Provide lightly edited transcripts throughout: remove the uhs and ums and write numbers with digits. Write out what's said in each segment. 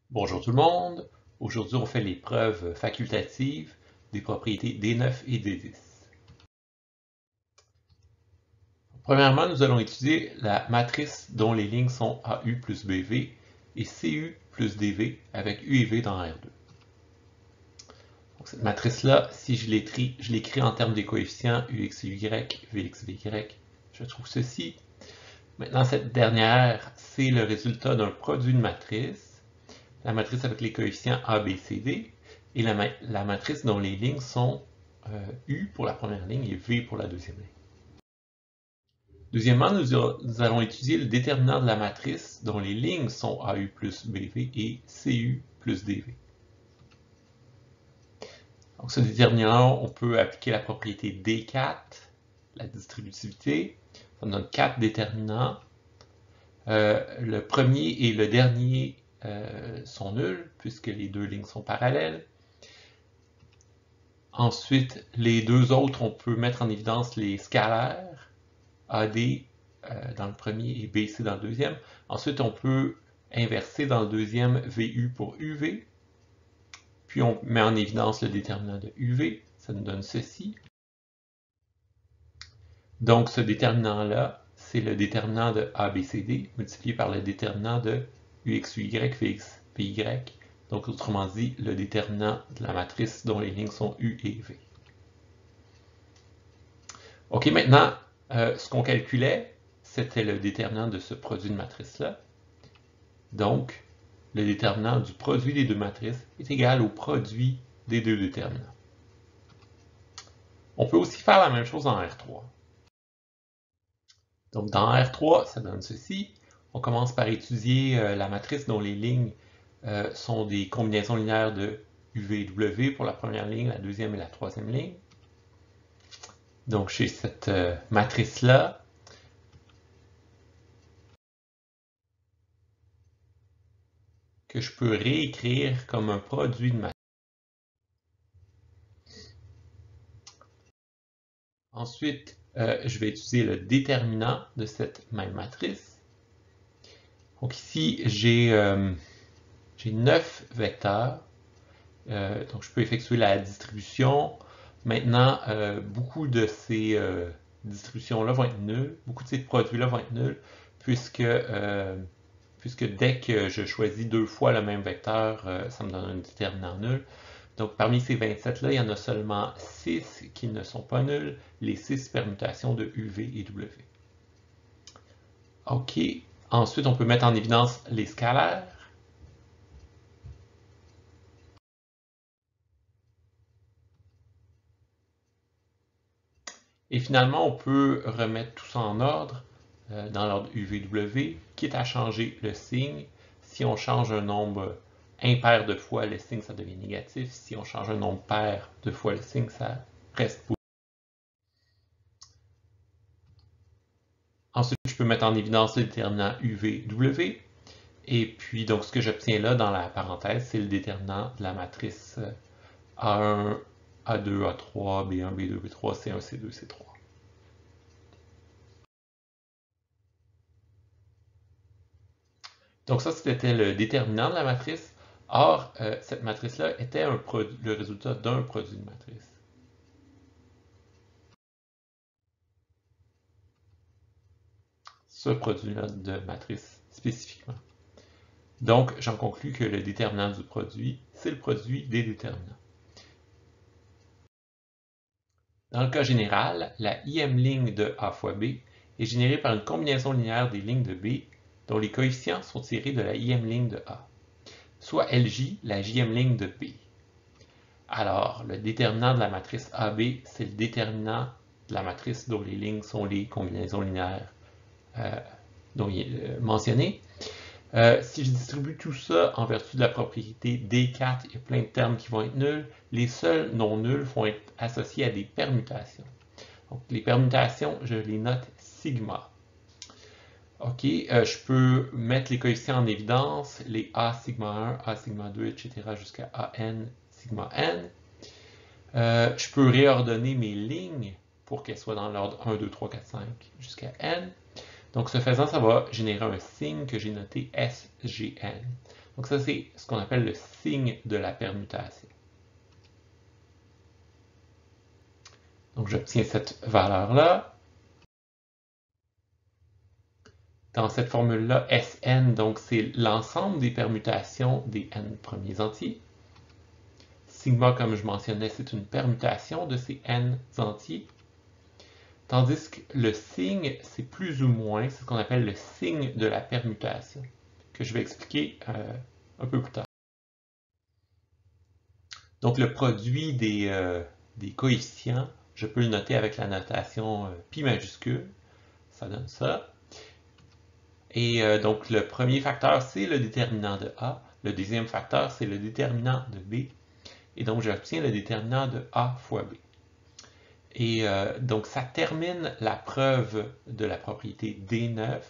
Bonjour tout le monde, aujourd'hui on fait les preuves facultatives des propriétés D9 et D10. Premièrement, nous allons étudier la matrice dont les lignes sont AU plus BV et CU plus DV avec U et V dans R2. Donc, cette matrice-là, si je l'écris en termes des coefficients UXY, VXVY, je trouve ceci. Maintenant, cette dernière, c'est le résultat d'un produit de matrice. La matrice avec les coefficients A, B, C, D, et la matrice dont les lignes sont U pour la première ligne et V pour la deuxième ligne. Deuxièmement, nous allons étudier le déterminant de la matrice dont les lignes sont AU plus BV et CU plus DV. Donc, ce déterminant, on peut appliquer la propriété D4, la distributivité. Ça nous donne 4 déterminants. Le premier et le dernier sont nuls, puisque les deux lignes sont parallèles. Ensuite, les deux autres, on peut mettre en évidence les scalaires, AD dans le premier et BC dans le deuxième. Ensuite, on peut inverser dans le deuxième VU pour UV. Puis on met en évidence le déterminant de UV. Ça nous donne ceci. Donc, ce déterminant-là, c'est le déterminant de ABCD multiplié par le déterminant de UXY, VXPY. Donc, autrement dit, le déterminant de la matrice dont les lignes sont U et V. OK, maintenant, ce qu'on calculait, c'était le déterminant de ce produit de matrice-là. Donc, le déterminant du produit des deux matrices est égal au produit des deux déterminants. On peut aussi faire la même chose en R3. Donc, dans R3, ça donne ceci. On commence par étudier la matrice dont les lignes sont des combinaisons linéaires de UV et W pour la première ligne, la deuxième et la troisième ligne. Donc, chez cette matrice-là, que je peux réécrire comme un produit de matrice. Ensuite, je vais utiliser le déterminant de cette même matrice. Donc ici, j'ai 9 vecteurs. Donc je peux effectuer la distribution. Maintenant, beaucoup de ces distributions-là vont être nulles. Beaucoup de ces produits-là vont être nuls puisque dès que je choisis deux fois le même vecteur, ça me donne un déterminant nul. Donc, parmi ces 27-là, il y en a seulement 6 qui ne sont pas nuls, les 6 permutations de UV et W. OK. Ensuite, on peut mettre en évidence les scalaires. Et finalement, on peut remettre tout ça en ordre dans l'ordre UV-W, quitte à changer le signe. Si on change un nombre impair de fois, le signe, ça devient négatif. Si on change un nombre pair de fois, le signe, ça reste positif. Ensuite, je peux mettre en évidence le déterminant UV-W. Et puis, donc, ce que j'obtiens là dans la parenthèse, c'est le déterminant de la matrice A1, A2, A3, B1, B2, B3, C1, C2, C3. Donc ça, c'était le déterminant de la matrice. Or, cette matrice-là était le résultat d'un produit de matrice. Ce produit-là de matrice spécifiquement. Donc, j'en conclus que le déterminant du produit, c'est le produit des déterminants. Dans le cas général, la IM ligne de A fois B est générée par une combinaison linéaire des lignes de B dont les coefficients sont tirés de la IM ligne de A, soit LJ, la JM ligne de B. Alors, le déterminant de la matrice AB, c'est le déterminant de la matrice dont les lignes sont les combinaisons linéaires mentionnées. Si je distribue tout ça en vertu de la propriété D4, il y a plein de termes qui vont être nuls. Les seuls non nuls vont être associés à des permutations. Donc, les permutations, je les note sigma. OK, je peux mettre les coefficients en évidence, les A sigma 1, A sigma 2, etc. jusqu'à AN sigma n. Je peux réordonner mes lignes pour qu'elles soient dans l'ordre 1, 2, 3, 4, 5 jusqu'à n. Donc, ce faisant, ça va générer un signe que j'ai noté SGN. Donc ça, c'est ce qu'on appelle le signe de la permutation. Donc j'obtiens cette valeur-là. Dans cette formule-là, Sn, donc c'est l'ensemble des permutations des n premiers entiers. Sigma, comme je mentionnais, c'est une permutation de ces n entiers. Tandis que le signe, c'est plus ou moins, c'est ce qu'on appelle le signe de la permutation, que je vais expliquer un peu plus tard. Donc le produit des coefficients, je peux le noter avec la notation pi majuscule, ça donne ça. Et donc le premier facteur, c'est le déterminant de A, le deuxième facteur, c'est le déterminant de B, et donc j'obtiens le déterminant de A fois B. Et donc ça termine la preuve de la propriété D9.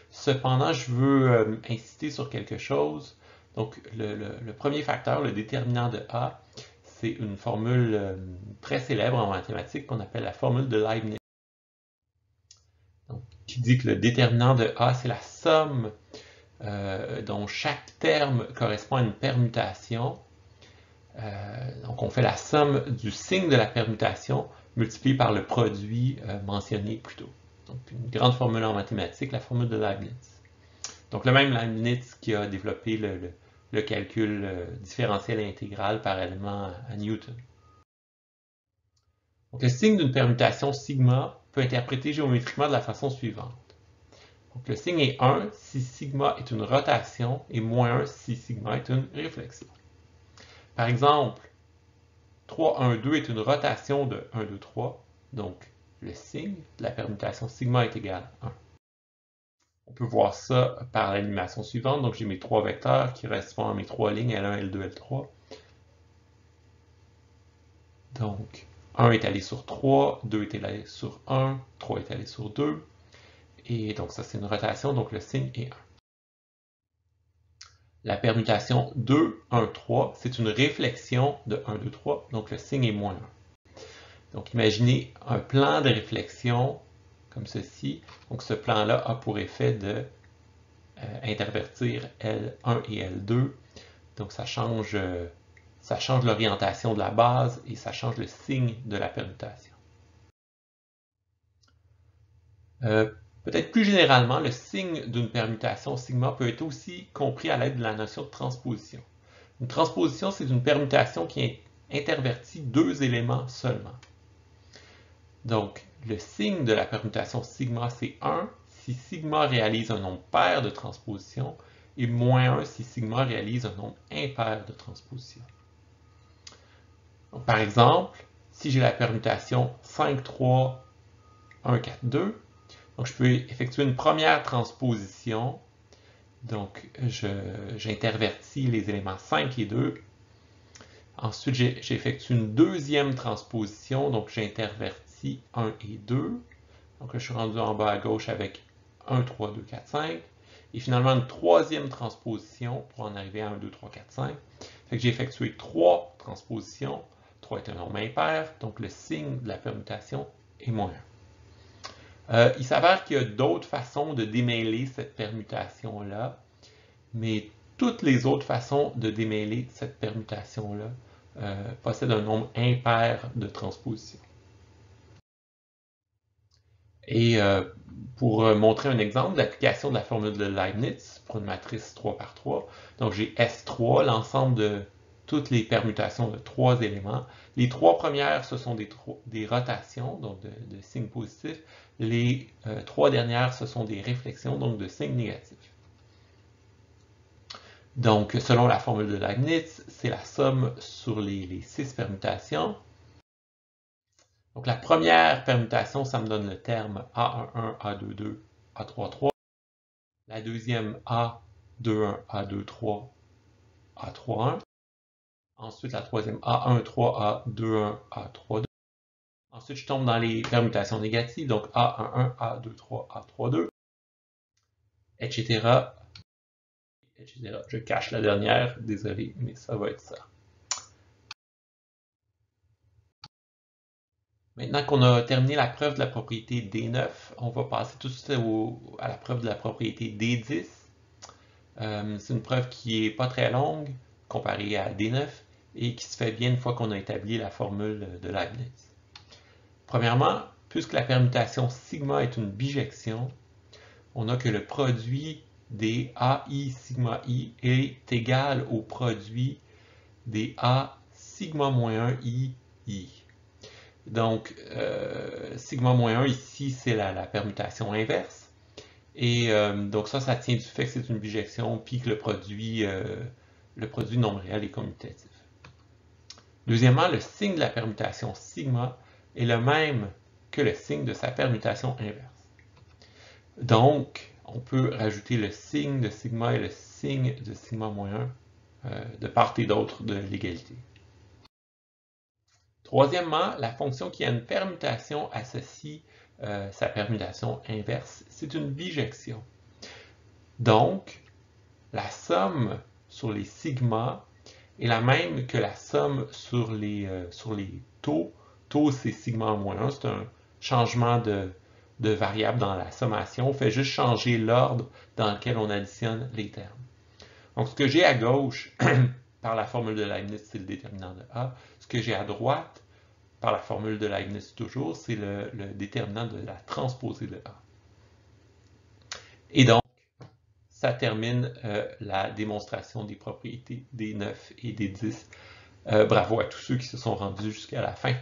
Cependant, je veux insister sur quelque chose. Donc le premier facteur, le déterminant de A, c'est une formule très célèbre en mathématiques qu'on appelle la formule de Leibniz. Donc, qui dit que le déterminant de A, c'est la somme dont chaque terme correspond à une permutation. Donc on fait la somme du signe de la permutation multiplié par le produit mentionné plus tôt. Donc une grande formule en mathématiques, la formule de Leibniz. Donc le même Leibniz qui a développé le calcul différentiel et intégral par élément à Newton. Donc le signe d'une permutation sigma peut interpréter géométriquement de la façon suivante. Donc le signe est 1 si sigma est une rotation et moins 1 si sigma est une réflexion. Par exemple, 3, 1, 2 est une rotation de 1, 2, 3, donc le signe de la permutation sigma est égal à 1. On peut voir ça par l'animation suivante, donc j'ai mes trois vecteurs qui correspondent à mes trois lignes L1, L2, L3. Donc 1 est allé sur 3, 2 est allé sur 1, 3 est allé sur 2, et donc ça c'est une rotation, donc le signe est 1. La permutation 2, 1, 3, c'est une réflexion de 1, 2, 3, donc le signe est moins 1. Donc imaginez un plan de réflexion comme ceci. Donc ce plan-là a pour effet de intervertir L1 et L2. Donc ça change l'orientation de la base et ça change le signe de la permutation. Peut-être plus généralement, le signe d'une permutation sigma peut être aussi compris à l'aide de la notion de transposition. Une transposition, c'est une permutation qui intervertit deux éléments seulement. Donc, le signe de la permutation sigma, c'est 1 si sigma réalise un nombre pair de transposition et moins 1 si sigma réalise un nombre impair de transposition. Donc, par exemple, si j'ai la permutation 5, 3, 1, 4, 2, donc je peux effectuer une première transposition. Donc, j'intervertis les éléments 5 et 2. Ensuite, j'effectue une deuxième transposition, donc j'intervertis 1 et 2. Donc là, je suis rendu en bas à gauche avec 1, 3, 2, 4, 5. Et finalement, une troisième transposition pour en arriver à 1, 2, 3, 4, 5. Fait que j'ai effectué 3 transpositions. 3 est un nombre impair, donc le signe de la permutation est moins 1. Il s'avère qu'il y a d'autres façons de démêler cette permutation-là, mais toutes les autres façons de démêler cette permutation-là possèdent un nombre impair de transpositions. Et pour montrer un exemple d'application de la formule de Leibniz pour une matrice 3 par 3, donc j'ai S3, l'ensemble de toutes les permutations de 3 éléments. Les 3 premières, ce sont des rotations, donc de signes positifs. Les 3 dernières, ce sont des réflexions, donc de signes négatifs. Donc, selon la formule de Leibniz, c'est la somme sur les 6 permutations. Donc, la première permutation, ça me donne le terme A11, A22, A33. La deuxième, A21, A23, A31. Ensuite, la troisième, A13, A21, A32. Ensuite, je tombe dans les permutations négatives, donc A11, A23, A32, etc. etc. Je cache la dernière, désolé, mais ça va être ça. Maintenant qu'on a terminé la preuve de la propriété D9, on va passer tout de suite à la preuve de la propriété D10. C'est une preuve qui n'est pas très longue comparée à D9 et qui se fait bien une fois qu'on a établi la formule de Leibniz. Premièrement, puisque la permutation sigma est une bijection, on a que le produit des AI sigma I est égal au produit des A sigma moins 1 I. Donc, sigma moins 1 ici, c'est la permutation inverse. Et donc ça tient du fait que c'est une bijection, puis que le produit non réel est commutatif. Deuxièmement, le signe de la permutation sigma est le même que le signe de sa permutation inverse. Donc, on peut rajouter le signe de sigma et le signe de sigma moins 1 de part et d'autre de l'égalité. Troisièmement, la fonction qui a une permutation associe sa permutation inverse, c'est une bijection. Donc, la somme sur les sigma est la même que la somme sur les taux. Taux, c'est sigma moins 1, c'est un changement de variable dans la sommation. On fait juste changer l'ordre dans lequel on additionne les termes. Donc, ce que j'ai à gauche, par la formule de Leibniz, c'est le déterminant de A. Ce que j'ai à droite, par la formule de Leibniz toujours, c'est le déterminant de la transposée de A. Et donc, ça termine la démonstration des propriétés des 9 et des 10. Bravo à tous ceux qui se sont rendus jusqu'à la fin.